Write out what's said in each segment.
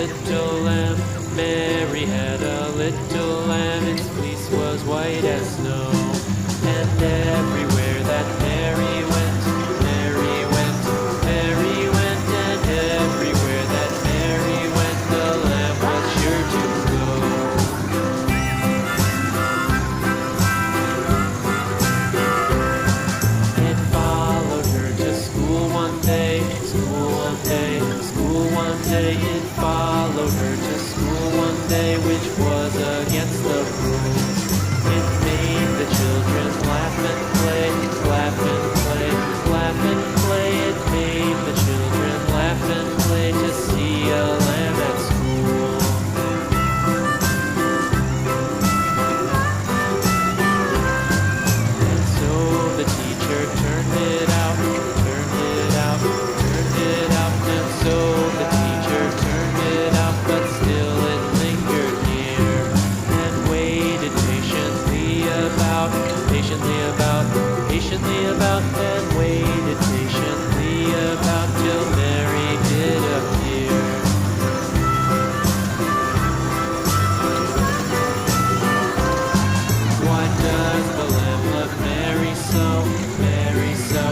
little lamb. Mary had a little lamb, its fleece was white as snow. And everywhere that Mary went, Mary went, Mary went, and everywhere that Mary went, the lamb was sure to go. It followed her to school one day, school one day, school one day. It followed her to school one day, which was against the rules. It made the children laugh and play, laugh and play, laugh and play. It made the children laugh and play to see a lamb at school. And so the teacher turned it out, turned it out, turned it out. And so the teacher turned it out, but still it lingered near and waited patiently about, and waited patiently about till Mary did appear. Why does the lamb love Mary so, Mary so,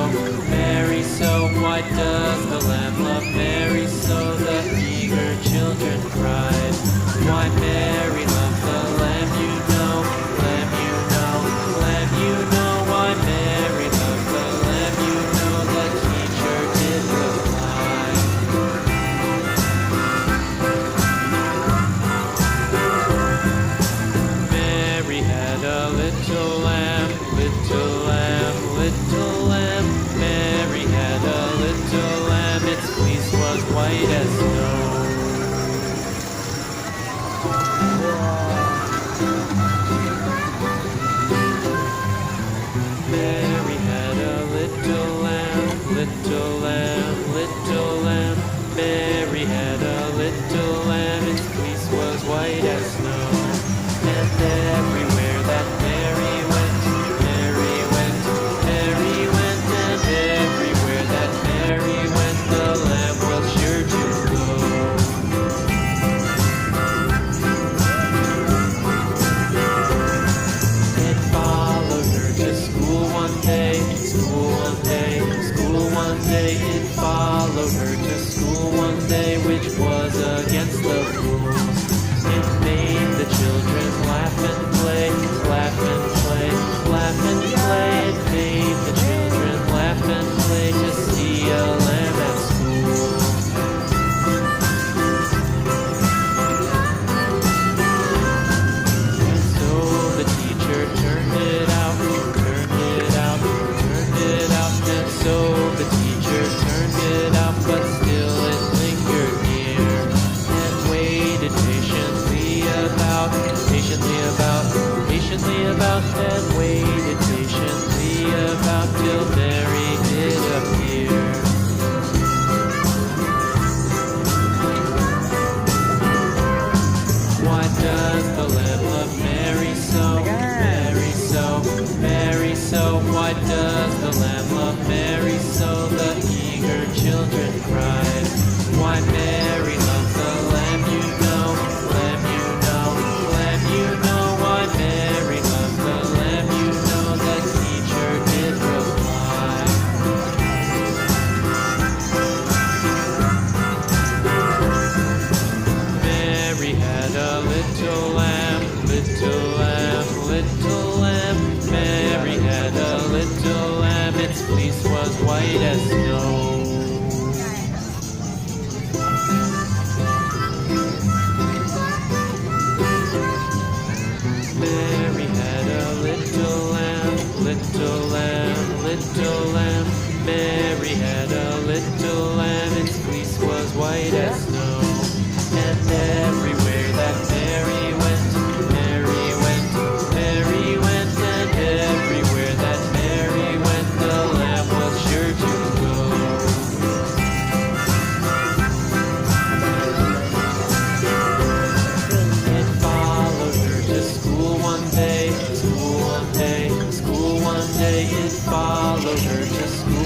Mary so? Why does the lamb love Mary so? The eager children cried. Why Mary loved the lamb, you know, lamb, you know, lamb, you know. Why Mary loved the lamb, you know, the teacher did reply. Mary had a little lamb, little lamb, little lamb. Mary had a little lamb, its fleece was white as snow. Mary had a little lamb, little lamb, little lamb. Mary had a little lamb, its fleece was white as snow. And everywhere that Mary went, Mary went, Mary went, and everywhere that Mary went, the lamb was sure to go. It followed her to school one day, school one day, school one day. It followed her to school one day, which was against the rules. It made the children laugh and play, laugh and play, laugh and play. It made the children laugh and play to see a lamb at school. And so the teacher turned it out, turned it out, turned it out. And so the teacher turned it out, but still it lingered near and waited patiently about, and waited patiently about till Mary did appear. Why does the lamb love Mary so, Mary so, Mary so? Why does the lamb love Mary so? The eager children cried. Why Mary loves the lamb, you know, lamb, you know, lamb, you know. Why Mary loves the lamb, you know, the teacher did reply. Mary had a little lamb, little lamb, little lamb. Mary had a little lamb, its fleece was white as snow. Mary had a little lamb, little lamb, little lamb. Mary had a little lamb, its fleece was white as snow. And everywhere that Mary went, Mary went, Mary went, and everywhere that Mary went, the lamb was sure to go. It followed her to school one day, school one day, school one day. It followed her to school